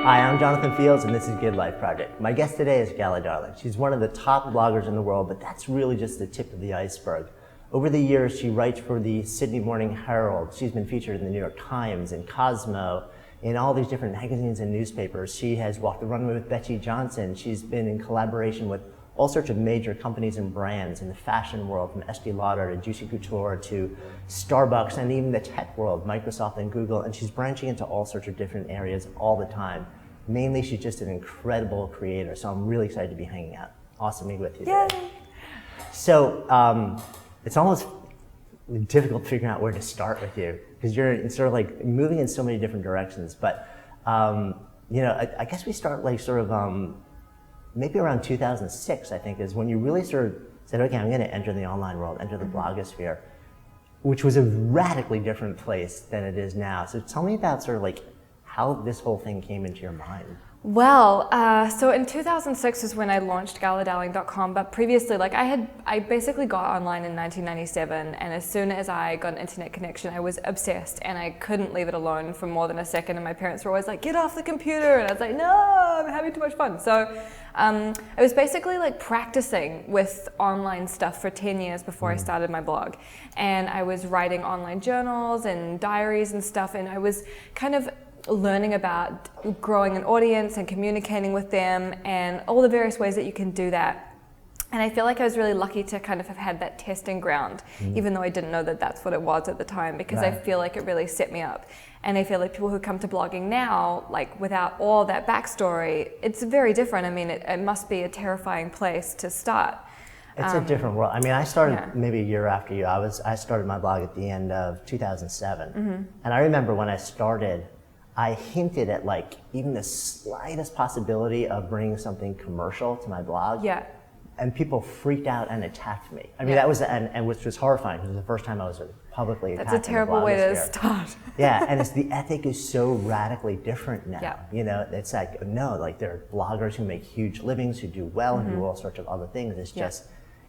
Hi, I'm Jonathan Fields, and this is Good Life Project. My guest today is Gala. She's one of the top bloggers in the world, but that's really just the tip of the iceberg. Over the years, she writes for the Sydney Morning Herald. She's been featured in the New York Times and Cosmo, in all these different magazines and newspapers. She has walked the runway with Betsy Johnson. She's been in collaboration with all sorts of major companies and brands in the fashion world, from Estee Lauder to Juicy Couture to Starbucks, and even the tech world, Microsoft and Google, and she's branching into all sorts of different areas all the time. Mainly, she's just an incredible creator, so I'm really excited to be hanging out. Awesome to be with you today. Yay. So it's almost difficult figuring out where to start with you, because you're sort of like moving in so many different directions, but I guess we start like sort of maybe around 2006, I think, is when you really sort of said, okay, I'm going to enter the online world, enter the blogosphere, which was a radically different place than it is now. So tell me about sort of like how this whole thing came into your mind. Well, so in 2006 is when I launched galadarling.com, but previously, I basically got online in 1997, and as soon as I got an internet connection, I was obsessed, and I couldn't leave it alone for more than a second, and my parents were always like, get off the computer, and I was like, no, I'm having too much fun. So I was basically like practicing with online stuff for 10 years before I started my blog, and I was writing online journals and diaries and stuff, and I was kind of learning about growing an audience and communicating with them and all the various ways that you can do that. And I feel like I was really lucky to kind of have had that testing ground, even though I didn't know that that's what it was at the time, because I feel like it really set me up. And I feel like people who come to blogging now, like without all that backstory, it's very different. I mean, it must be a terrifying place to start. It's a different world. I mean, I started maybe a year after you. I started my blog at the end of 2007. And I remember when I started, I hinted at like even the slightest possibility of bringing something commercial to my blog. Yeah. And people freaked out and attacked me. I mean, that was, and which was horrifying, because it was the first time I was publicly attacked. That's a terrible way to start. Yeah, and the ethic is so radically different now. Yeah. You know, it's like, no, like there are bloggers who make huge livings, who do well, and do all sorts of other things. It's just,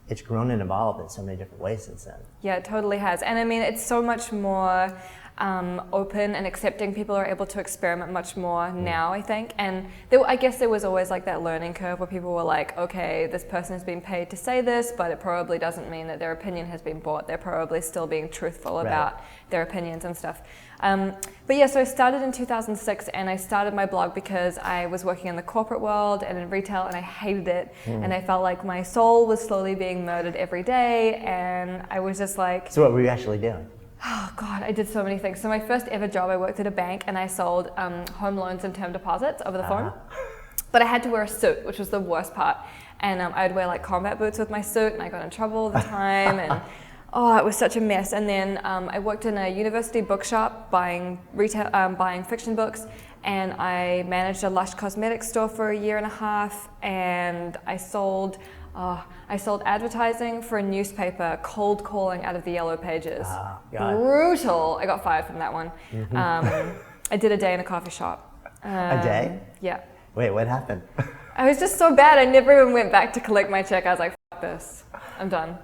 it's grown and evolved in so many different ways since then. Yeah, it totally has. And I mean, it's so much more open and accepting. People are able to experiment much more now, I think. And I guess there was always like that learning curve where people were like, okay, this person has been paid to say this, but it probably doesn't mean that their opinion has been bought. They're probably still being truthful about their opinions and stuff. But yeah, so I started in 2006, and I started my blog because I was working in the corporate world and in retail, and I hated it. And I felt like my soul was slowly being murdered every day, and I was just like... So what were you actually doing? Oh God, I did so many things. So my first ever job, I worked at a bank, and I sold home loans and term deposits over the phone. But I had to wear a suit, which was the worst part. And I would wear like combat boots with my suit, and I got in trouble all the time. And oh, it was such a mess. And then I worked in a university bookshop buying fiction books, and I managed a Lush cosmetics store for a year and a half, and I sold advertising for a newspaper, cold calling out of the yellow pages. Brutal. I got fired from that one. I did a day in a coffee shop. A day? Yeah. Wait, what happened? I was just so bad, I never even went back to collect my check. I was like, fuck this, I'm done.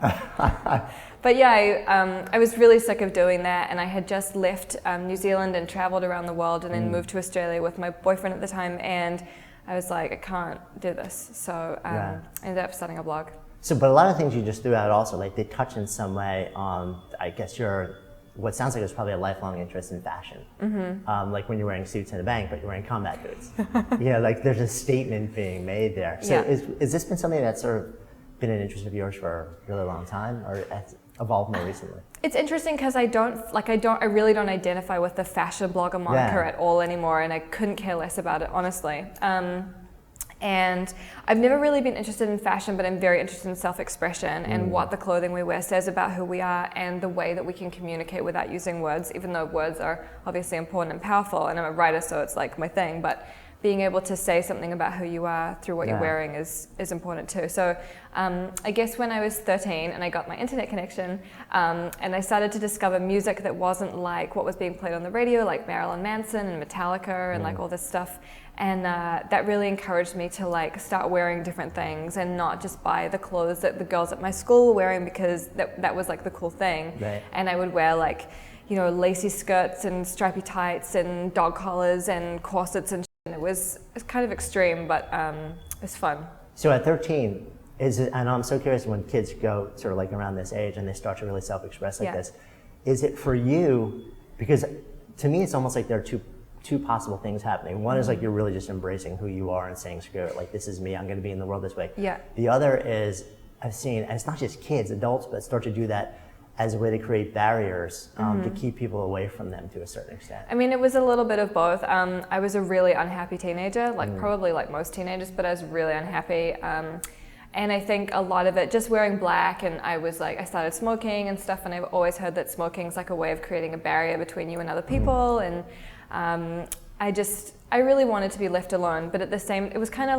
But yeah, I was really sick of doing that, and I had just left New Zealand and traveled around the world, and then moved to Australia with my boyfriend at the time, and I was like, I can't do this. So I ended up starting a blog. So, but a lot of things you just threw out also, like they touch in some way on, I guess what sounds like it was probably a lifelong interest in fashion. Like when you're wearing suits in a bank, but you're wearing combat boots. Like there's a statement being made there. So has this been something that's sort of been an interest of yours for a really long time, or has evolved more recently? It's interesting because I really don't identify with the fashion blogger moniker at all anymore, and I couldn't care less about it, honestly. And I've never really been interested in fashion, but I'm very interested in self-expression and what the clothing we wear says about who we are, and the way that we can communicate without using words, even though words are obviously important and powerful, and I'm a writer, so it's like my thing, but being able to say something about who you are through what you're wearing is important too. So I guess when I was 13 and I got my internet connection, and I started to discover music that wasn't like what was being played on the radio, like Marilyn Manson and Metallica and like all this stuff. And that really encouraged me to like start wearing different things and not just buy the clothes that the girls at my school were wearing, because that was like the cool thing. Right. And I would wear like, you know, lacy skirts and stripy tights and dog collars and corsets and It's kind of extreme, but it's fun. So at 13, and I'm so curious when kids go sort of like around this age and they start to really self-express like this, is it for you, because to me it's almost like there are two possible things happening. One is like you're really just embracing who you are and saying, screw it, like this is me, I'm going to be in the world this way. Yeah. The other is, I've seen, and it's not just kids, adults, but start to do that as a way to create barriers to keep people away from them to a certain extent. I mean, it was a little bit of both. I was a really unhappy teenager, like probably like most teenagers, but I was really unhappy. And I think a lot of it, just wearing black, and I started smoking and stuff, and I've always heard that smoking is like a way of creating a barrier between you and other people, and I really wanted to be left alone, but at the same, it was kind of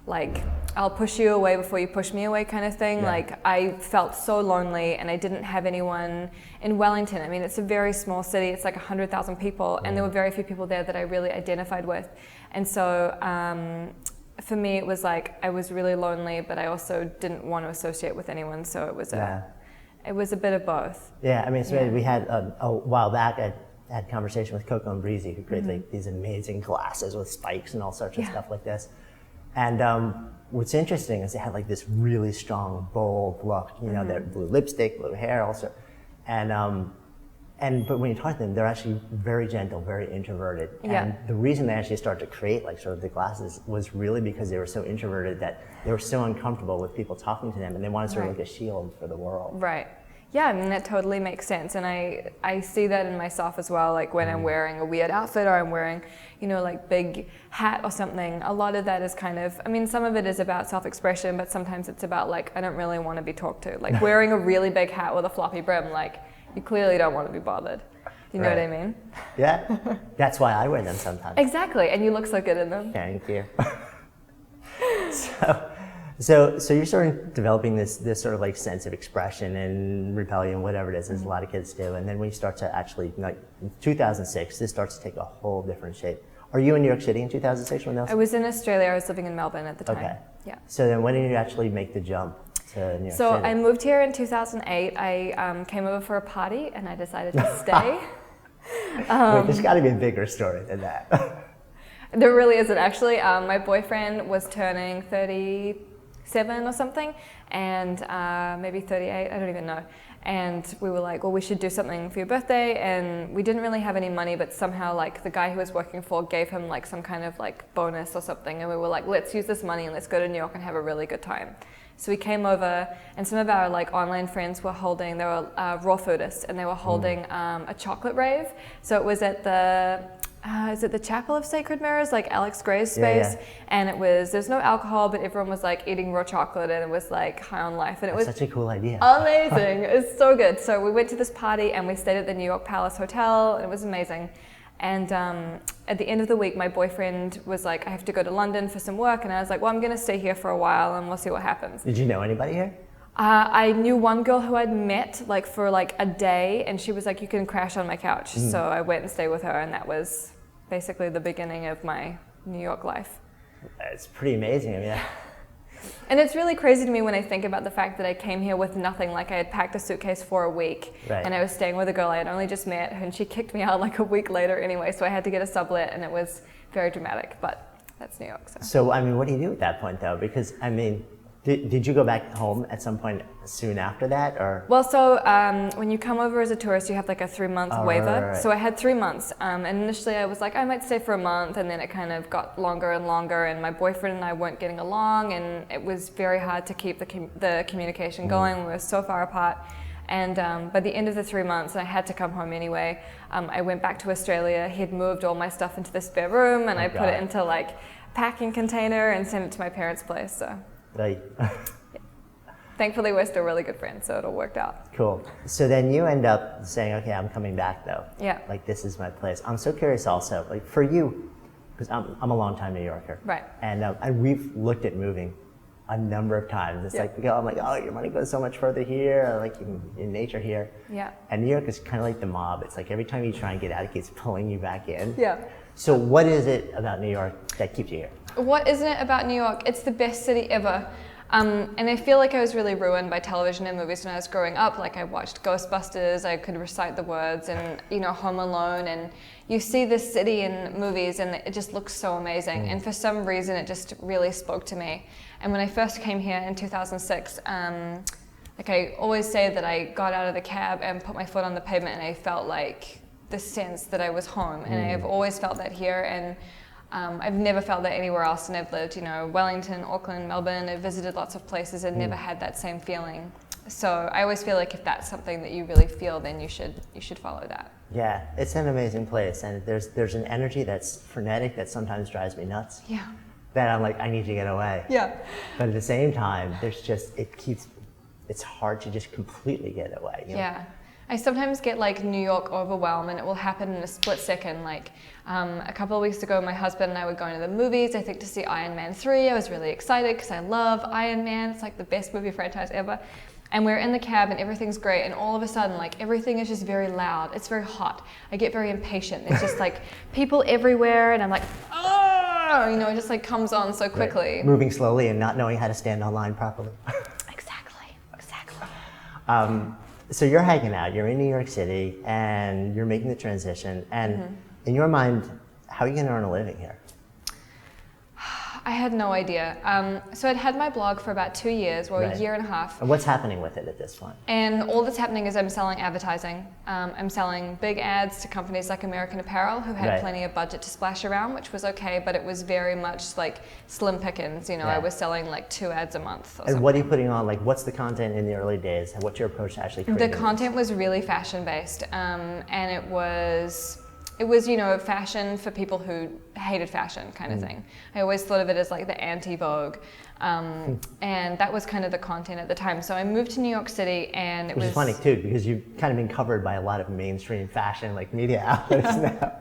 like I'll push you away before you push me away kind of thing. Yeah. Like I felt so lonely, and I didn't have anyone in Wellington. I mean, it's a very small city, it's like 100,000 people, and there were very few people there that I really identified with. And so for me, it was like I was really lonely, but I also didn't want to associate with anyone, so it was a bit of both. Yeah, I mean, so we had a while back, I had a conversation with Coco and Breezy, who create like these amazing glasses with spikes and all sorts of stuff like this. And what's interesting is they had like this really strong, bold look, you know, their blue lipstick, blue hair also. But when you talk to them, they're actually very gentle, very introverted. Yeah. And the reason they actually started to create like sort of the glasses was really because they were so introverted that they were so uncomfortable with people talking to them, and they wanted sort of like a shield for the world. Right. Yeah, I mean, that totally makes sense. And I see that in myself as well. Like when I'm wearing a weird outfit, or I'm wearing, you know, like big hat or something, a lot of that is kind of, I mean, some of it is about self-expression, but sometimes it's about like, I don't really want to be talked to. Like wearing a really big hat with a floppy brim, like you clearly don't want to be bothered. You know what I mean? Yeah, that's why I wear them sometimes. Exactly, and you look so good in them. Thank you. So you're sort of developing this sort of like sense of expression and rebellion, whatever it is, as a lot of kids do. And then when you start to actually, like in 2006, this starts to take a whole different shape. Are you in New York City in 2006 when else? I was in Australia. I was living in Melbourne at the time. Okay. Yeah. So then when did you actually make the jump to New York So City? I moved here in 2008. I came over for a party, and I decided to stay. Wait, there's got to be a bigger story than that. There really isn't, actually. My boyfriend was turning 37 or something, and maybe 38, I don't even know. And we were like, well, we should do something for your birthday. And we didn't really have any money, but somehow like the guy he was working for gave him like some kind of like bonus or something. And we were like, let's use this money and let's go to New York and have a really good time. So we came over, and some of our like online friends were holding, they were raw foodists, and they were holding a chocolate rave. So it was at the, is it the Chapel of Sacred Mirrors, like Alex Gray's space? Yeah. And it was, there's no alcohol, but everyone was like eating raw chocolate, and it was like high on life. And it was such a cool idea. amazing. It was so good. So we went to this party, and we stayed at the New York Palace Hotel, and it was amazing. And at the end of the week, my boyfriend was like, I have to go to London for some work. And I was like, well, I'm going to stay here for a while, and we'll see what happens. Did you know anybody here? I knew one girl who I'd met like for like a day, and she was like, you can crash on my couch. So I went and stayed with her, and that was basically the beginning of my New York life. It's pretty amazing. I mean, and it's really crazy to me when I think about the fact that I came here with nothing. Like I had packed a suitcase for a week, and I was staying with a girl I had only just met, and she kicked me out like a week later anyway, so I had to get a sublet, and it was very dramatic, but that's New York. So I mean, what do you do at that point though? Because I mean, did you go back home at some point soon after that, or? Well, so when you come over as a tourist, you have like a 3-month waiver. Right. So I had 3 months, and initially I was like, I might stay for a month, and then it kind of got longer and longer, and my boyfriend and I weren't getting along, and it was very hard to keep the communication going. We were so far apart. And by the end of the 3 months, and I had to come home anyway, I went back to Australia. He'd moved all my stuff into the spare room, and I put it into like packing container and sent it to my parents' place. So. Right. Thankfully, we're still really good friends, so it all worked out. Cool. So then you end up saying, okay, I'm coming back though. Yeah. Like this is my place. I'm so curious also, like for you, because I'm a long-time New Yorker. Right. And we've looked at moving a number of times. It's like, I'm like, oh, your money goes so much further here, or like in nature here. Yeah. And New York is kind of like the mob. It's like every time you try and get out, it keeps pulling you back in. Yeah. So what is it about New York that keeps you here? What isn't it about New York? It's the best city ever. And I feel like I was really ruined by television and movies when I was growing up. Like I watched Ghostbusters, I could recite the words, and Home Alone, and you see this city in movies and it just looks so amazing. And for some reason it just really spoke to me. And when I first came here in 2006, like I always say that I got out of the cab and put my foot on the pavement and I felt like the sense that I was home. And I've always felt that here, and I've never felt that anywhere else. And I've lived, Wellington, Auckland, Melbourne. I've visited lots of places and never had that same feeling. So I always feel like if that's something that you really feel, then you should follow that. Yeah, it's an amazing place, and there's an energy that's frenetic that sometimes drives me nuts. Yeah. That I'm like, I need to get away. Yeah. But at the same time, it's hard to just completely get away. Yeah. I sometimes get like New York overwhelm, and it will happen in a split second. Like a couple of weeks ago, my husband and I were going to the movies, I think to see Iron Man 3. I was really excited because I love Iron Man. It's like the best movie franchise ever. And we're in the cab and everything's great, and all of a sudden, like, everything is just very loud. It's very hot. I get very impatient. There's just like people everywhere, and I'm like, oh, it just like comes on so quickly. Right. Moving slowly and not knowing how to stand online properly. Exactly. So you're hanging out, you're in New York City, and you're making the transition, and in your mind, how are you going to earn a living here? I had no idea. So I'd had my blog for about 2 years, or a year and a half. And what's happening with it at this point? And all that's happening is I'm selling advertising. I'm selling big ads to companies like American Apparel, who had plenty of budget to splash around, which was okay, but it was very much like slim pickings. I was selling like 2 ads a month. And what are you putting on? Like, what's the content in the early days? What's your approach to actually creating The content was really fashion-based, and it was fashion for people who hated fashion kind of thing. I always thought of it as like the anti-Vogue. And that was kind of the content at the time. So I moved to New York City, and Which is funny too, because you've kind of been covered by a lot of mainstream fashion, like media outlets now.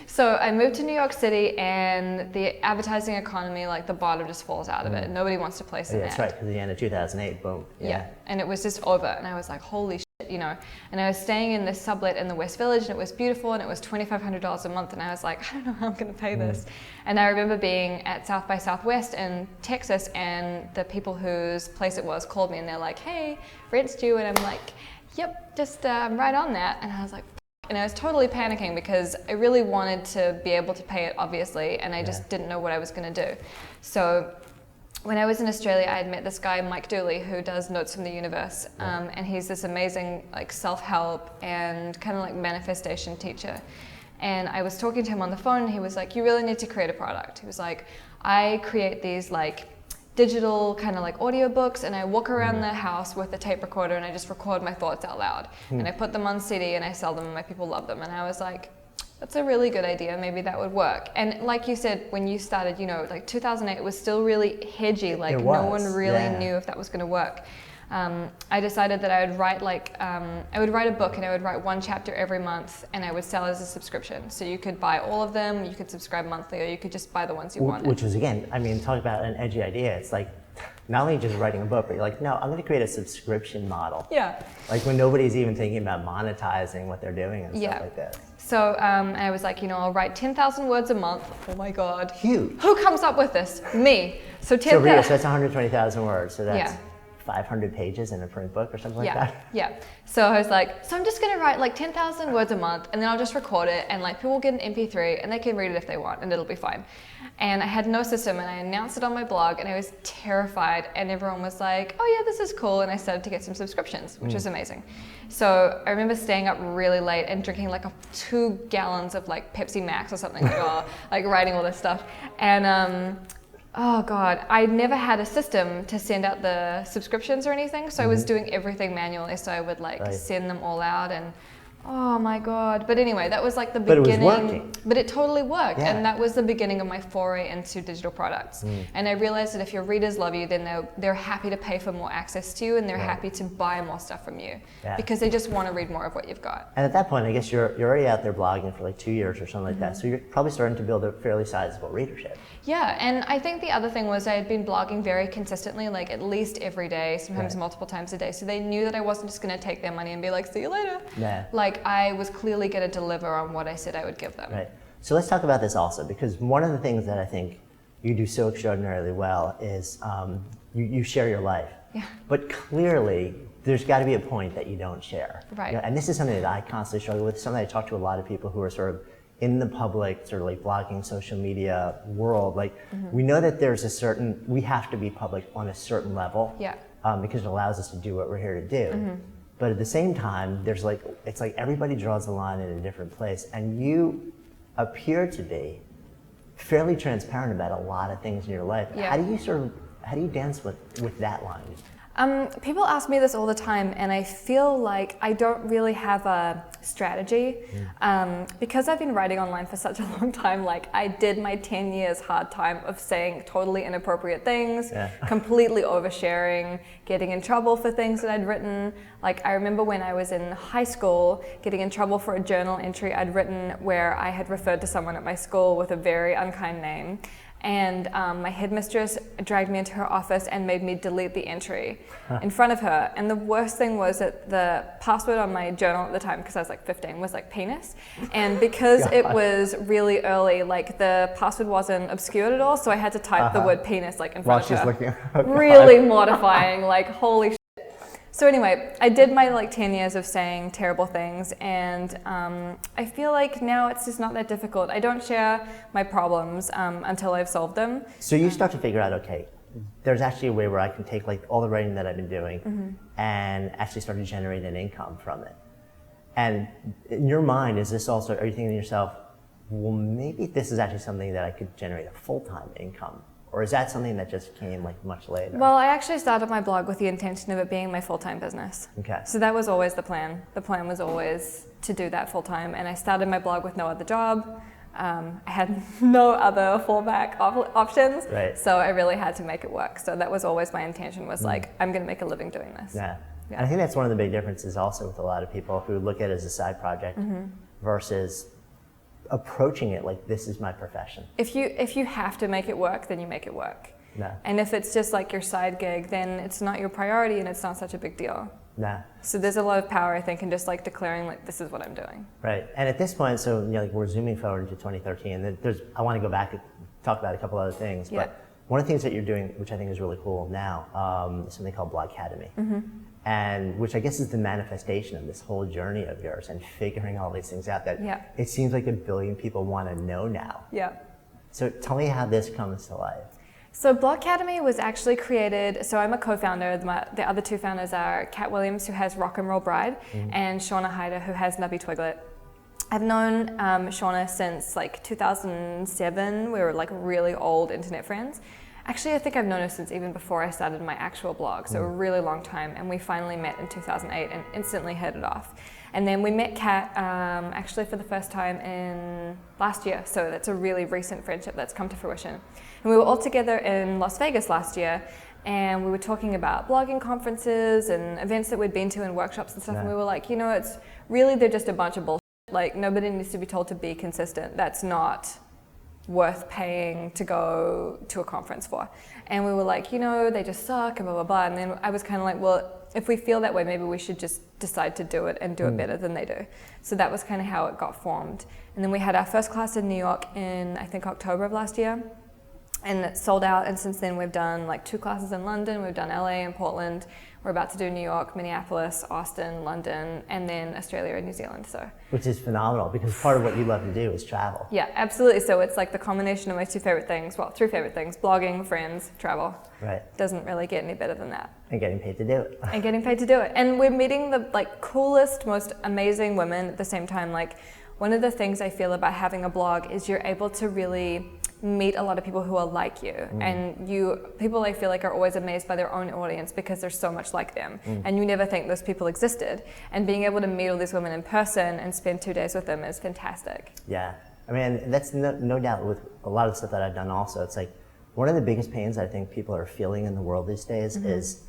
So I moved to New York City, and the advertising economy, like the bottom just falls out of it. Nobody wants to place an ad. That's right, because the end of 2008, boom. Yeah, and it was just over, and I was like, holy shit. And I was staying in this sublet in the West Village, and it was beautiful, and it was $2,500 a month, and I was like, I don't know how I'm going to pay this. And I remember being at South by Southwest in Texas, and the people whose place it was called me, and they're like, hey, rent's due, and I'm like, yep, just I'm right on that. And I was like, and I was totally panicking because I really wanted to be able to pay it, obviously, and I just didn't know what I was going to do. So when I was in Australia, I had met this guy, Mike Dooley, who does Notes from the Universe, and he's this amazing like self-help and kind of like manifestation teacher. And I was talking to him on the phone, and he was like, you really need to create a product. He was like, I create these like digital kind of like audiobooks, and I walk around the house with a tape recorder, and I just record my thoughts out loud. And I put them on CD, and I sell them, and my people love them. And I was like, that's a really good idea, maybe that would work. And like you said, when you started, like 2008, it was still really hedgy, like no one really knew if that was going to work. I decided that I would write I would write a book, and I would write 1 chapter every month, and I would sell it as a subscription. So you could buy all of them, you could subscribe monthly, or you could just buy the ones you wanted. Which is, again, talk about an edgy idea. It's like, not only just writing a book, but you're like, no, I'm going to create a subscription model. Yeah. Like when nobody's even thinking about monetizing what they're doing and stuff like that. So I was like, I'll write 10,000 words a month. Oh my God. Huge. Who comes up with this? Me. So 10,000. So that's 120,000 words. So that's 500 pages in a print book or something like that? Yeah. So I was like, so I'm just going to write like 10,000 words a month, and then I'll just record it, and like people will get an MP3 and they can read it if they want, and it'll be fine. And I had no system, and I announced it on my blog, and I was terrified, and everyone was like, oh yeah, this is cool. And I started to get some subscriptions, which was amazing. So I remember staying up really late and drinking like 2 gallons of like Pepsi Max or something, like writing all this stuff. And oh God, I never had a system to send out the subscriptions or anything, so I was doing everything manually. So I would like send them all out, and oh my God. But anyway, that was like the beginning. But it was working. But it totally worked. And that was the beginning of my foray into digital products. And I realized that if your readers love you, then they're happy to pay for more access to you, and they're happy to buy more stuff from you because they just want to read more of what you've got. And at that point, I guess you're already out there blogging for like 2 years or something like that. So you're probably starting to build a fairly sizable readership. Yeah, and I think the other thing was I had been blogging very consistently, like at least every day, sometimes multiple times a day. So they knew that I wasn't just going to take their money and be like, see you later. Like I was clearly going to deliver on what I said I would give them. Right. So let's talk about this also, because one of the things that I think you do so extraordinarily well is you share your life. Yeah. But clearly, there's got to be a point that you don't share. Right. And this is something that I constantly struggle with. Something I talk to a lot of people who are sort of in the public, sort of like blogging, social media world. Like, we know that there's we have to be public on a certain level. Yeah. Because it allows us to do what we're here to do. But at the same time, it's like everybody draws the line in a different place, and you appear to be fairly transparent about a lot of things in your life. Yeah. How do you dance with that line? People ask me this all the time, and I feel like I don't really have a strategy. Because I've been writing online for such a long time, like I did my 10 years hard time of saying totally inappropriate things, completely oversharing, getting in trouble for things that I'd written. Like I remember when I was in high school, getting in trouble for a journal entry I'd written where I had referred to someone at my school with a very unkind name. And my headmistress dragged me into her office and made me delete the entry in front of her. And the worst thing was that the password on my journal at the time, because I was like 15, was like penis. And because it was really early, like the password wasn't obscured at all, so I had to type the word penis like in front of her. While she's looking. Really mortifying, like holy shit. So anyway, I did my like 10 years of saying terrible things, and I feel like now it's just not that difficult. I don't share my problems until I've solved them. So you start to figure out, okay, there's actually a way where I can take like all the writing that I've been doing and actually start to generate an income from it. And in your mind, are you thinking to yourself, well, maybe this is actually something that I could generate a full-time income? Or is that something that just came like much later? Well, I actually started my blog with the intention of it being my full-time business. Okay. So that was always the plan. The plan was always to do that full-time, and I started my blog with no other job. I had no other fallback options, so I really had to make it work. So that was always my intention, was like, I'm going to make a living doing this. Yeah. And I think that's one of the big differences also with a lot of people who look at it as a side project versus approaching it like this is my profession. If you have to make it work, then you make it work. No. And if it's just like your side gig, then it's not your priority and it's not such a big deal. No. So there's a lot of power, I think, in just like declaring like this is what I'm doing. Right. And at this point, so like we're zooming forward into 2013, and I want to go back and talk about a couple other things. Yeah. But one of the things that you're doing, which I think is really cool now, is something called Blog Academy. And which I guess is the manifestation of this whole journey of yours and figuring all these things out that it seems like a billion people want to know now. Yeah. So tell me how this comes to life. So Blog Academy was actually created, so I'm a co-founder. The other two founders are Kat Williams, who has Rock and Roll Bride, and Shauna Hyder, who has Nubby Twiglet. I've known Shauna since like 2007. We were like really old internet friends. Actually, I think I've known her since even before I started my actual blog, so a really long time. And we finally met in 2008 and instantly hit it off. And then we met Kat actually for the first time in last year, so that's a really recent friendship that's come to fruition. And we were all together in Las Vegas last year, and we were talking about blogging conferences and events that we'd been to and workshops and stuff, and we were like, it's really, they're just a bunch of bullshit. Like, nobody needs to be told to be consistent. That's not worth paying to go to a conference for. And we were like, they just suck and blah, blah, blah. And then I was kind of like, well, if we feel that way, maybe we should just decide to do it and do it better than they do. So that was kind of how it got formed. And then we had our first class in New York in, I think, October of last year. And it sold out, and since then we've done like 2 classes in London, we've done LA and Portland. We're about to do New York, Minneapolis, Austin, London, and then Australia and New Zealand. So, which is phenomenal, because part of what you love to do is travel. Yeah, absolutely. So it's like the combination of my 2 favorite things, well, 3 favorite things: blogging, friends, travel. Right. Doesn't really get any better than that. And getting paid to do it. And getting paid to do it. And we're meeting the like coolest, most amazing women at the same time. Like, one of the things I feel about having a blog is you're able to really meet a lot of people who are like you, and people I feel like are always amazed by their own audience because they're so much like them, and you never think those people existed, and being able to meet all these women in person and spend 2 days with them is fantastic. Yeah, I mean, that's no doubt with a lot of the stuff that I've done also. It's like one of the biggest pains I think people are feeling in the world these days is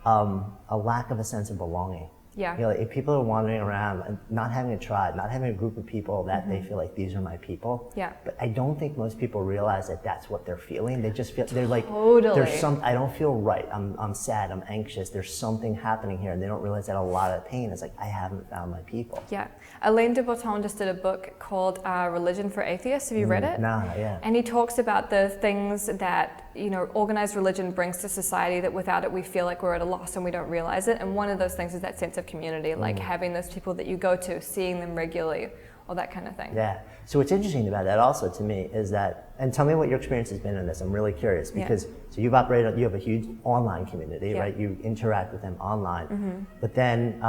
a lack of a sense of belonging. Yeah. You know, if people are wandering around and not having a tribe, not having a group of people that they feel like these are my people. Yeah. But I don't think most people realize that that's what they're feeling. They just feel, they're like, Totally. there's I don't feel right. I'm sad, I'm anxious. There's something happening here. And they don't realize that a lot of the pain is like, I haven't found my people. Yeah. Alain de Botton just did a book called Religion for Atheists. Have you read it? No, yeah. And he talks about the things that, you know, organized religion brings to society that without it we feel like we're at a loss and we don't realize it. And one of those things is that sense of community, like having those people that you go to, seeing them regularly, all that kind of thing. Yeah. So what's interesting about that also to me is that, and tell me what your experience has been in this. I'm really curious because so you have a huge online community, right? You interact with them online, but then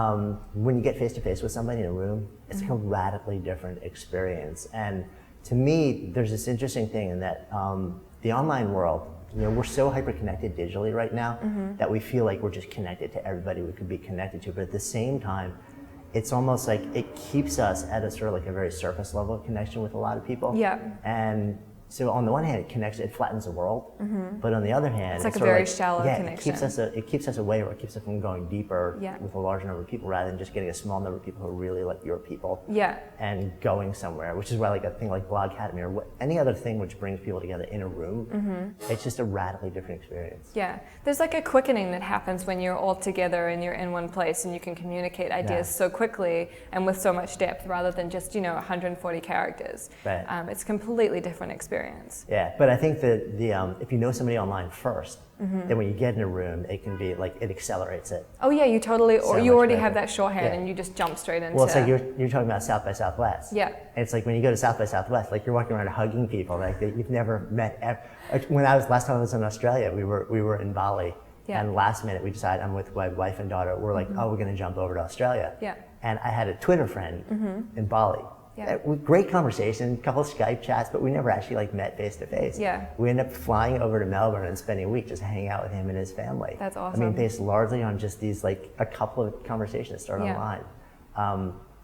when you get face to face with somebody in a room, it's like a radically different experience. And to me, there's this interesting thing in that the online world, you know, we're so hyper-connected digitally right now that we feel like we're just connected to everybody we could be connected to. But at the same time, it's almost like it keeps us at a sort of like a very surface level of connection with a lot of people. Yeah. And so on the one hand, it flattens the world, but on the other hand, It's like a sort of very shallow connection. It keeps us away, or it keeps us from going deeper Yeah. with a large number of people, rather than just getting a small number of people who are really like your people. Yeah. And going somewhere, which is why like a thing like Blog Academy or any other thing which brings people together in a room, it's just a radically different experience. Yeah, there's like a quickening that happens when you're all together and you're in one place and you can communicate ideas so quickly and with so much depth rather than just, you know, 140 characters. Right. It's a completely different experience. Yeah, but I think that if you know somebody online first, then when you get in a room, it can be like, it accelerates it. Oh yeah, you totally, or So you much already better. have that shorthand Yeah. and you just jump straight into. Well, it's like you're talking about South by Southwest. Yeah. And it's like when you go to South by Southwest, like you're walking around hugging people like that you've never met. Last time I was in Australia, we were in Bali, and last minute we decided, I'm with my wife and daughter, we're like, oh, we're going to jump over to Australia. Yeah. And I had a Twitter friend in Bali. Yeah. Great conversation, a couple of Skype chats, but we never actually like met face to face. Yeah. We ended up flying over to Melbourne and spending a week just hanging out with him and his family. That's awesome. I mean, based largely on just these like a couple of conversations that start online.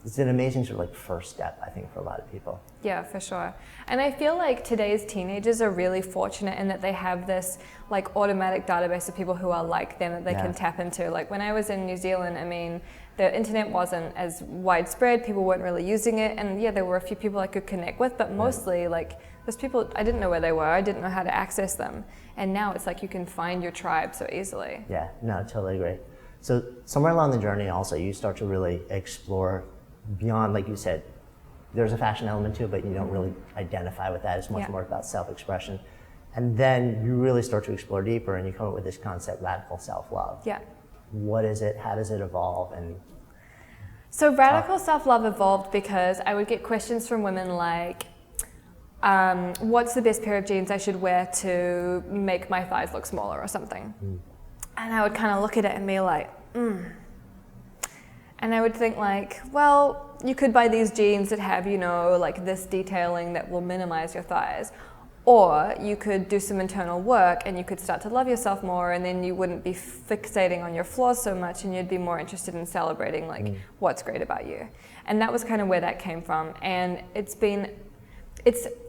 It's an amazing sort of like first step, I think, for a lot of people. Yeah, for sure. And I feel like today's teenagers are really fortunate in that they have this like automatic database of people who are like them that they can tap into. Like when I was in New Zealand, I mean, the internet wasn't as widespread, people weren't really using it, and yeah, there were a few people I could connect with, but mostly like those people, I didn't know where they were, I didn't know how to access them. And now it's like you can find your tribe so easily. Yeah, no, totally agree. So somewhere along the journey also, you start to really explore beyond, like you said, there's a fashion element to it, but you don't really identify with that. It's much more about self-expression. And then you really start to explore deeper and you come up with this concept, radical self-love. Yeah. What is it? How does it evolve? And so radical self-love evolved because I would get questions from women like, what's the best pair of jeans I should wear to make my thighs look smaller or something? And I would kind of look at it and be like, And I would think like, well, you could buy these jeans that have, you know, like this detailing that will minimize your thighs. Or you could do some internal work and you could start to love yourself more, and then you wouldn't be fixating on your flaws so much and you'd be more interested in celebrating like what's great about you. And that was kind of where that came from. And it's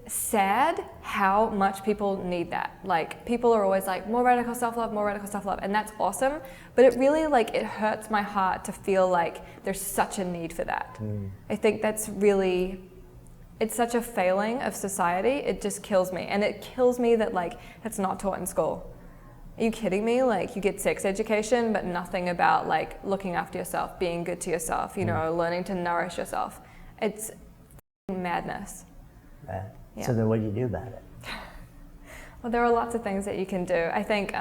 sad how much people need that. Like people are always like, more radical self-love, and that's awesome. But it really like, it hurts my heart to feel like there's such a need for that. I think that's really, it's such a failing of society. It just kills me. And it kills me that like, that's not taught in school. Are you kidding me? Like you get sex education, but nothing about like looking after yourself, being good to yourself, you know, learning to nourish yourself. It's madness. Right. Yeah. So then what do you do about it? Well, there are lots of things that you can do. I think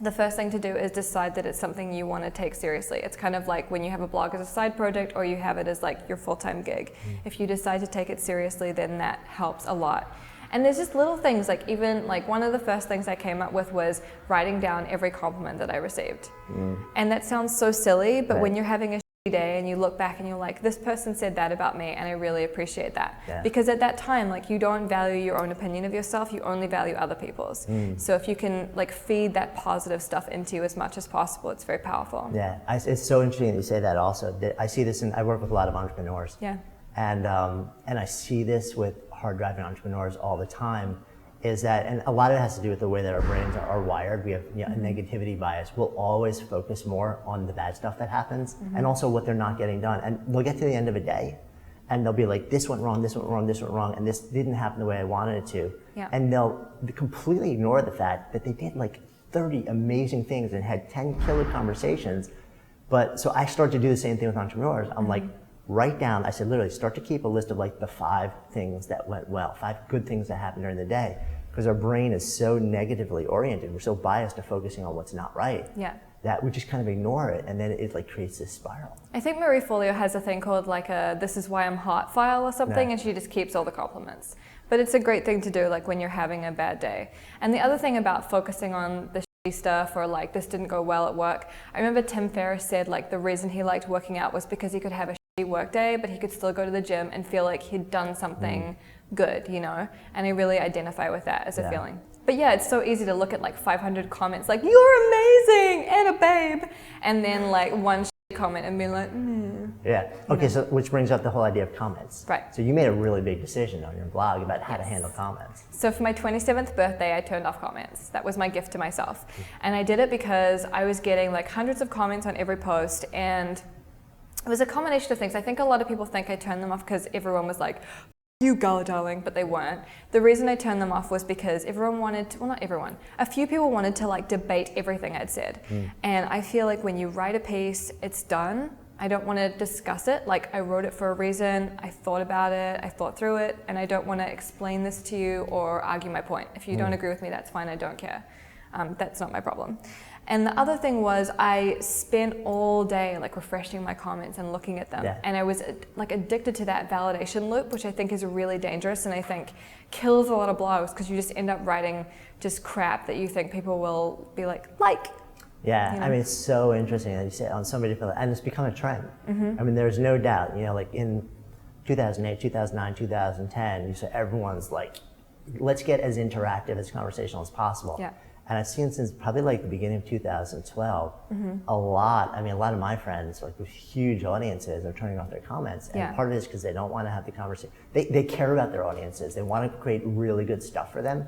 the first thing to do is decide that it's something you want to take seriously. It's kind of like when you have a blog as a side project or you have it as like your full-time gig. If you decide to take it seriously, then that helps a lot. And there's just little things, like even like one of the first things I came up with was writing down every compliment that I received. And that sounds so silly, but when you're having a shitty day and you look back and you're like, this person said that about me and I really appreciate that. Because at that time, like you don't value your own opinion of yourself, you only value other people's. So if you can like feed that positive stuff into you as much as possible, it's very powerful. Yeah, it's so interesting that you say that also. I see this I work with a lot of entrepreneurs. Yeah. And I see this with hard driving entrepreneurs all the time, is that, and a lot of it has to do with the way that our brains are wired. We have a negativity bias. We'll always focus more on the bad stuff that happens and also what they're not getting done. And they'll get to the end of a day and they'll be like, this went wrong, this went wrong, this went wrong, and this didn't happen the way I wanted it to. Yeah. And they'll completely ignore the fact that they did like 30 amazing things and had 10 killer conversations. But so I started to do the same thing with entrepreneurs. I'm like, write down, I said literally start to keep a list of like the 5 things that went well, 5 good things that happened during the day. Because our brain is so negatively oriented, we're so biased to focusing on what's not right, that we just kind of ignore it, and then it like creates this spiral. I think Marie Forleo has a thing called like a "this is why I'm hot" file or something, and she just keeps all the compliments. But it's a great thing to do like when you're having a bad day. And the other thing about focusing on the shitty stuff or like this didn't go well at work, I remember Tim Ferriss said like the reason he liked working out was because he could have a shitty work day, but he could still go to the gym and feel like he'd done something good, you know, and I really identify with that as a feeling. But yeah, it's so easy to look at like 500 comments like, you're amazing and a babe, and then like one comment and be like, Yeah, okay, so which brings up the whole idea of comments. Right. So you made a really big decision on your blog about how to handle comments. So for my 27th birthday, I turned off comments. That was my gift to myself. And I did it because I was getting like hundreds of comments on every post, and it was a combination of things. I think a lot of people think I turned them off because everyone was like, you Gala darling, but they weren't. The reason I turned them off was because everyone wanted to, well not everyone, a few people wanted to like debate everything I'd said. And I feel like when you write a piece, it's done. I don't want to discuss it. Like I wrote it for a reason, I thought about it, I thought through it, and I don't want to explain this to you or argue my point. If you don't agree with me, that's fine, I don't care. That's not my problem. And the other thing was I spent all day like refreshing my comments and looking at them. And I was like addicted to that validation loop, which I think is really dangerous and I think kills a lot of blogs because you just end up writing just crap that you think people will be like. Yeah, you know? I mean, it's so interesting that you say on so many different, and it's become a trend. I mean, there's no doubt, you know, like in 2008, 2009, 2010, you said everyone's like, let's get as interactive, as conversational as possible. And I've seen since probably like the beginning of 2012, a lot of my friends, like with huge audiences, are turning off their comments. And part of it is because they don't want to have the conversation. They care about their audiences. They want to create really good stuff for them.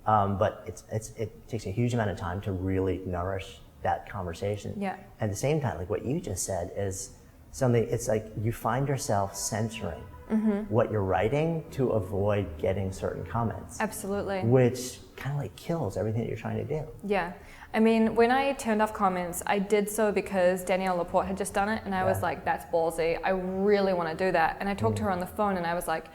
But it takes a huge amount of time to really nourish that conversation. At the same time, like what you just said is something, it's like you find yourself censoring what you're writing to avoid getting certain comments. Absolutely. Which kind of like kills everything that you're trying to do. Yeah. I mean, when I turned off comments, I did so because Danielle Laporte had just done it, and I was like, that's ballsy. I really want to do that. And I talked to her on the phone, and I was like,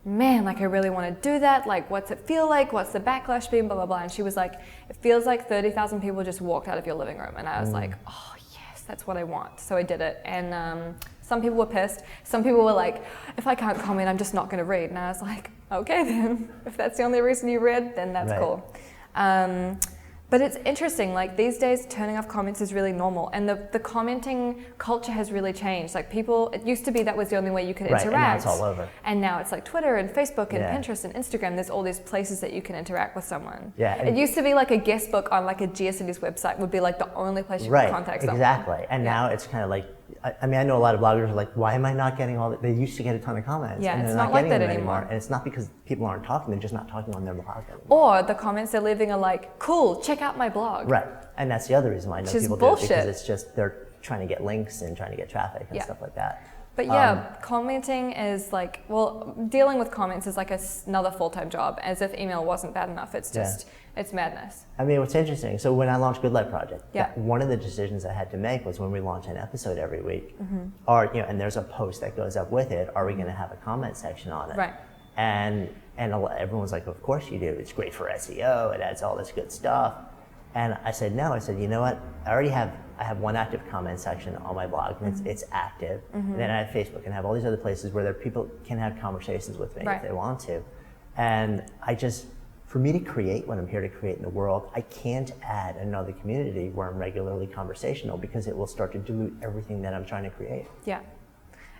man, like I really want to do that. Like, what's it feel like? What's the backlash been? Blah, blah, blah. And she was like, it feels like 30,000 people just walked out of your living room. And I was like, oh, yes, that's what I want. So I did it. And some people were pissed. Some people were like, if I can't comment, I'm just not going to read. And I was like, okay, then. If that's the only reason you read, then that's cool. But it's interesting, like these days turning off comments is really normal, and the commenting culture has really changed. Like people, it used to be that was the only way you could interact. And now it's all over. And now it's like Twitter and Facebook and Pinterest and Instagram, there's all these places that you can interact with someone. It used to be like a guest book on like a GeoCities website would be like the only place you could contact someone. Exactly. And now it's kind of like, I mean, I know a lot of bloggers are like, why am I not getting all that? They used to get a ton of comments. Yeah, and it's they're not like getting that them anymore. And it's not because people aren't talking, they're just not talking on their blog anymore. Or the comments they're leaving are like, cool, check out my blog. Right. And that's the other reason why I know people do it, because it's just, they're trying to get links and trying to get traffic and stuff like that. But yeah, commenting is like, well, dealing with comments is like another full-time job, as if email wasn't bad enough. It's just, it's madness. I mean, what's interesting, so when I launched Good Life Project, one of the decisions I had to make was when we launch an episode every week, or, you know, and there's a post that goes up with it, are we going to have a comment section on it? Right. And everyone was like, of course you do. It's great for SEO. It adds all this good stuff. And I said, no. I said, you know what? I have one active comment section on my blog. And it's active. And then I have Facebook and I have all these other places where people can have conversations with me if they want to. And for me to create what I'm here to create in the world, I can't add another community where I'm regularly conversational, because it will start to dilute everything that I'm trying to create. Yeah.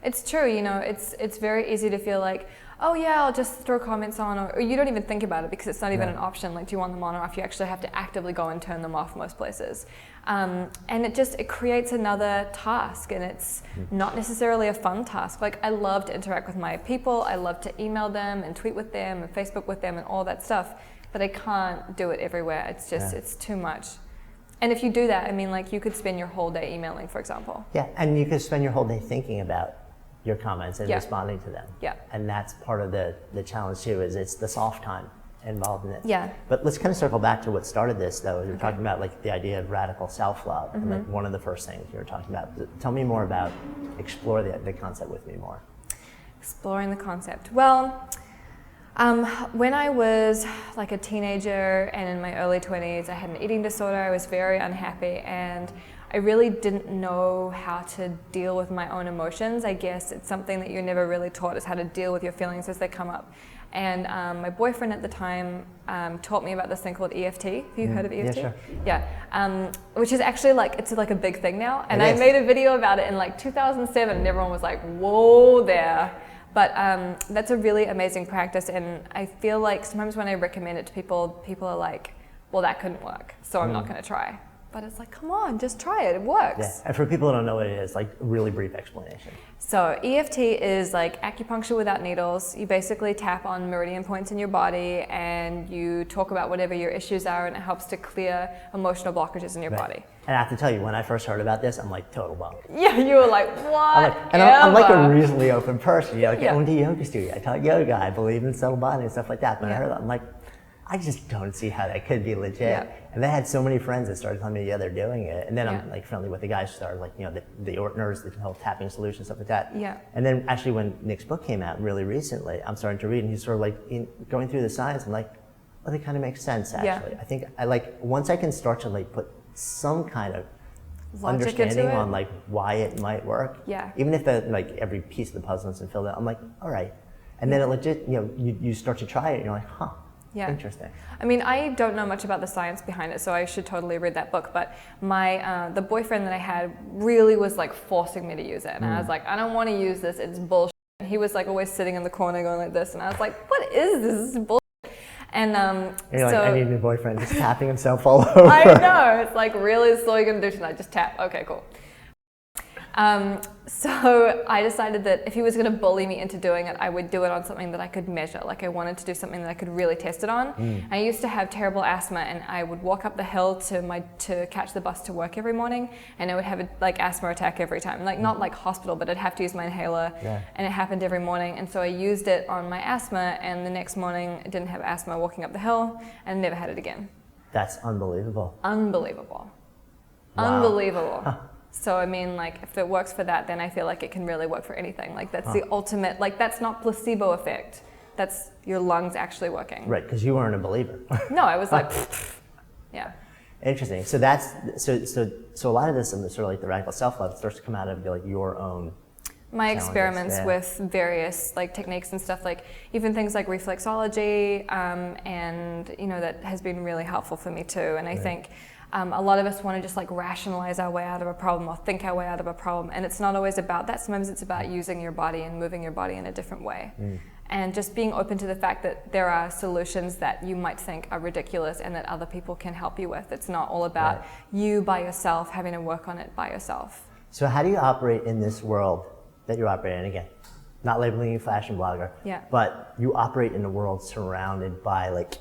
It's true, you know, it's very easy to feel like, oh yeah, I'll just throw comments on, or you don't even think about it because it's not even an option, like do you want them on or off? You actually have to actively go and turn them off most places. And it creates another task, and it's not necessarily a fun task. Like I love to interact with my people, I love to email them and tweet with them and Facebook with them and all that stuff. but I can't do it everywhere. It's just, it's too much. And if you do that, I mean, like, you could spend your whole day emailing, for example. Yeah, and you could spend your whole day thinking about your comments and responding to them. Yeah. And that's part of the challenge too, is it's the soft time involved in it. Yeah. But let's kind of circle back to what started this, though. We were talking about like the idea of radical self-love, and like one of the first things you were talking about. Tell me more about, explore the concept with me more. Exploring the concept. Well, when I was like a teenager and in my early 20s, I had an eating disorder. I was very unhappy, and I really didn't know how to deal with my own emotions. I guess it's something that you're never really taught, is how to deal with your feelings as they come up. And my boyfriend at the time taught me about this thing called EFT. Have you heard of EFT? Yeah, sure. Yeah, which is actually like, it's like a big thing now. And I is. made a video about it in like 2007, and everyone was like, whoa there. But that's a really amazing practice, and I feel like sometimes when I recommend it to people, people are like, well, that couldn't work, so I'm not going to try. But it's like, come on, just try it, it works. Yeah. And for people who don't know what it is, like a really brief explanation. So EFT is like acupuncture without needles. You basically tap on meridian points in your body and you talk about whatever your issues are, and it helps to clear emotional blockages in your body. And I have to tell you, when I first heard about this, I'm like total bummed. Yeah, you were like, what? I'm like a reasonably open person. You know, like Yeah. I went to yoga studio, I taught yoga, I believe in subtle body and stuff like that. But I heard that, I'm like, I just don't see how that could be legit. Yeah. And I had so many friends that started telling me, yeah, they're doing it. And then I'm Yeah. like friendly with the guys who started, like, you know, the Ortners, the whole tapping solution, stuff like that. Yeah. And then actually when Nick's book came out really recently, I'm starting to read, and he's sort of like going through the science, and like, well, that kind of makes sense actually. Yeah. I think I like, once I can start to like put some kind of Logic into understanding it. on like why it might work. Yeah. Even if the like every piece of the puzzle isn't filled out, I'm like, all right. And then it legit, you know, you start to try it, and you're like, huh. Yeah. Interesting. I mean, I don't know much about the science behind it, so I should totally read that book. But my the boyfriend that I had really was like forcing me to use it, and I was like, I don't want to use this. It's bullshit. And he was like always sitting in the corner going like this, and I was like, what is this? This is bullshit. And You're so like, I need a boyfriend just tapping himself all over. I know. It's like, really, this is all you're gonna do tonight? Just tap. Okay, cool. So I decided that if he was going to bully me into doing it, I would do it on something that I could measure. Like, I wanted to do something that I could really test it on. I used to have terrible asthma, and I would walk up the hill to catch the bus to work every morning, and I would have a like asthma attack every time. Like, not like hospital, but I'd have to use my inhaler, and it happened every morning. And so I used it on my asthma, and the next morning I didn't have asthma walking up the hill, and never had it again. That's unbelievable. Unbelievable. Wow. Unbelievable. So, I mean, like, if it works for that, then I feel like it can really work for anything. Like, that's the ultimate, like, that's not placebo effect. That's your lungs actually working. Right, because you weren't a believer. No, I was like, yeah. Interesting. So that's, so a lot of this, sort of like the radical self-love, starts to come out of like your own My challenges. experiments Yeah. with various like techniques and stuff, like even things like reflexology, and you know, that has been really helpful for me too. And I think a lot of us want to just like rationalize our way out of a problem or think our way out of a problem, and it's not always about that. Sometimes it's about using your body and moving your body in a different way. And just being open to the fact that there are solutions that you might think are ridiculous and that other people can help you with. It's not all about you by yourself having to work on it by yourself. So how do you operate in this world that you operate in? Again, not labeling you fashion blogger, but you operate in a world surrounded by like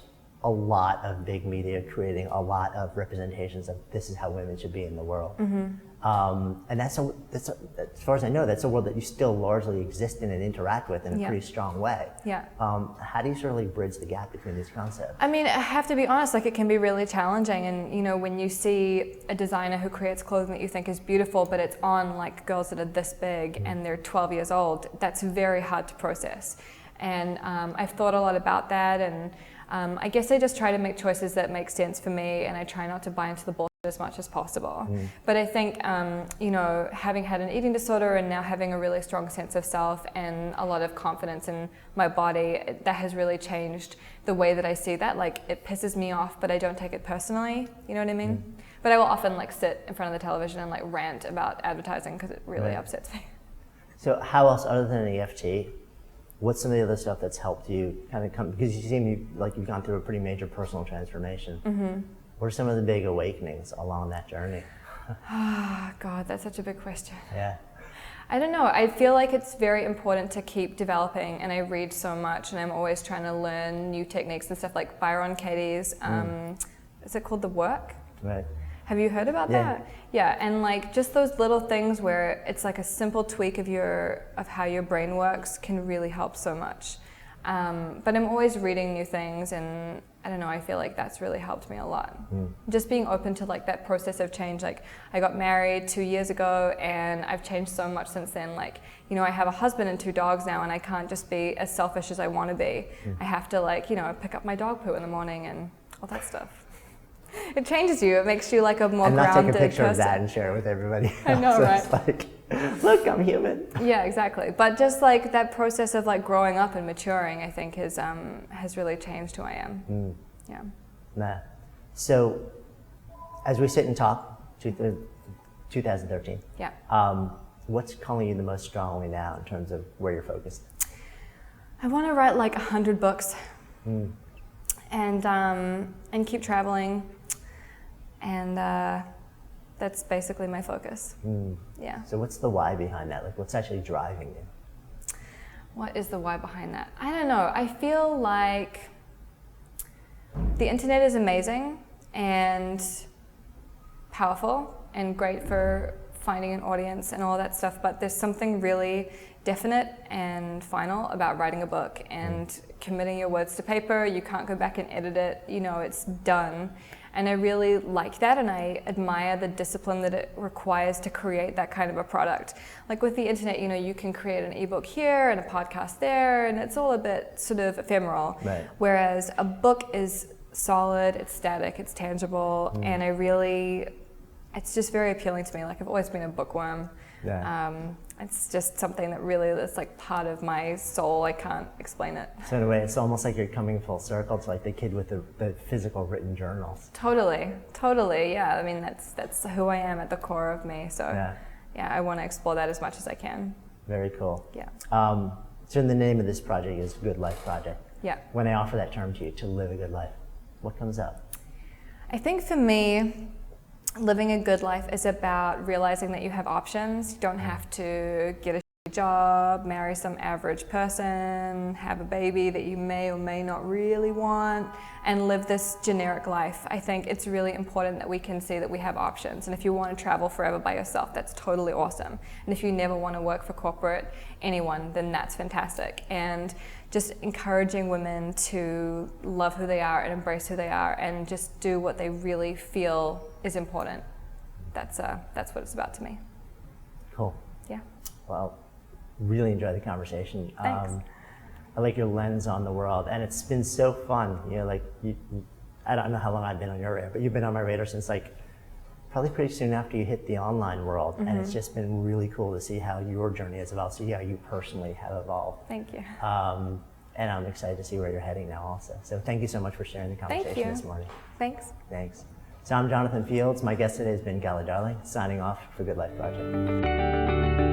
a lot of big media creating a lot of representations of this is how women should be in the world. And that's as far as I know, that's a world that you still largely exist in and interact with in a pretty strong way. How do you sort of like bridge the gap between these concepts? I mean, I have to be honest, like, it can be really challenging. And, you know, when you see a designer who creates clothing that you think is beautiful, but it's on like girls that are this big and they're 12 years old, that's very hard to process. And I've thought a lot about that, and I guess I just try to make choices that make sense for me, and I try not to buy into the bullshit as much as possible. But I think, you know, having had an eating disorder and now having a really strong sense of self and a lot of confidence in my body, that has really changed the way that I see that. Like, it pisses me off, but I don't take it personally, you know what I mean? But I will often like sit in front of the television and like rant about advertising because it really upsets me. So how else, other than EFT, what's some of the other stuff that's helped you kind of come, because you seem like you've gone through a pretty major personal transformation. What are some of the big awakenings along that journey? Oh, God, that's such a big question. I don't know. I feel like it's very important to keep developing, and I read so much, and I'm always trying to learn new techniques and stuff, like Byron Katie's, is it called The Work? Right. Have you heard about that? Yeah, and like just those little things where it's like a simple tweak of how your brain works can really help so much. But I'm always reading new things, and I don't know, I feel like that's really helped me a lot. Just being open to like that process of change. Like I got married 2 years ago, and I've changed so much since then. Like, you know, I have a husband and 2 dogs now, and I can't just be as selfish as I want to be. I have to, like, you know, pick up my dog poo in the morning and all that stuff. It changes you. It makes you like a more grounded person. And not take a picture of that and share it with everybody else. I know, right? It's like, look, I'm human. Yeah, exactly. But just like that process of like growing up and maturing, I think has really changed who I am. Yeah. Nah. So, as we sit and talk, 2013. Yeah. What's calling you the most strongly now in terms of where you're focused? I want to write like 100 books, and keep traveling, and that's basically my focus. Yeah. So what's the why behind that? Like, what's actually driving you? What is the why behind that? I don't know. I feel like the internet is amazing and powerful and great for finding an audience and all that stuff, but there's something really definite and final about writing a book and committing your words to paper. You can't go back and edit it, you know, it's done. And I really like that, and I admire the discipline that it requires to create that kind of a product. Like with the internet, you know, you can create an ebook here and a podcast there, and it's all a bit sort of ephemeral. Right. Whereas a book is solid, it's static, it's tangible, and it's just very appealing to me. Like I've always been a bookworm. Yeah. It's just something that really is like part of my soul. I can't explain it. So in a way, it's almost like you're coming full circle to like the kid with the physical written journals. Totally, yeah. I mean, that's who I am at the core of me. So yeah, I want to explore that as much as I can. Very cool. Yeah. So the name of this project is Good Life Project. Yeah. When I offer that term to you, to live a good life, what comes up? I think for me, living a good life is about realizing that you have options. You don't have to get a job, marry some average person, have a baby that you may or may not really want, and live this generic life. I think it's really important that we can see that we have options. And if you want to travel forever by yourself, that's totally awesome. And if you never want to work for corporate anyone, then that's fantastic. And just encouraging women to love who they are and embrace who they are and just do what they really feel is important. That's what it's about to me. Cool. Yeah. Well, really enjoyed the conversation. Thanks. I like your lens on the world, and it's been so fun. You know, like I don't know how long I've been on your radar, but you've been on my radar since like probably pretty soon after you hit the online world, and it's just been really cool to see how your journey has evolved, see how you personally have evolved. Thank you. And I'm excited to see where you're heading now also. So thank you so much for sharing the conversation this morning. Thanks. Thanks. So I'm Jonathan Fields. My guest today has been Gala Darling, signing off for Good Life Project.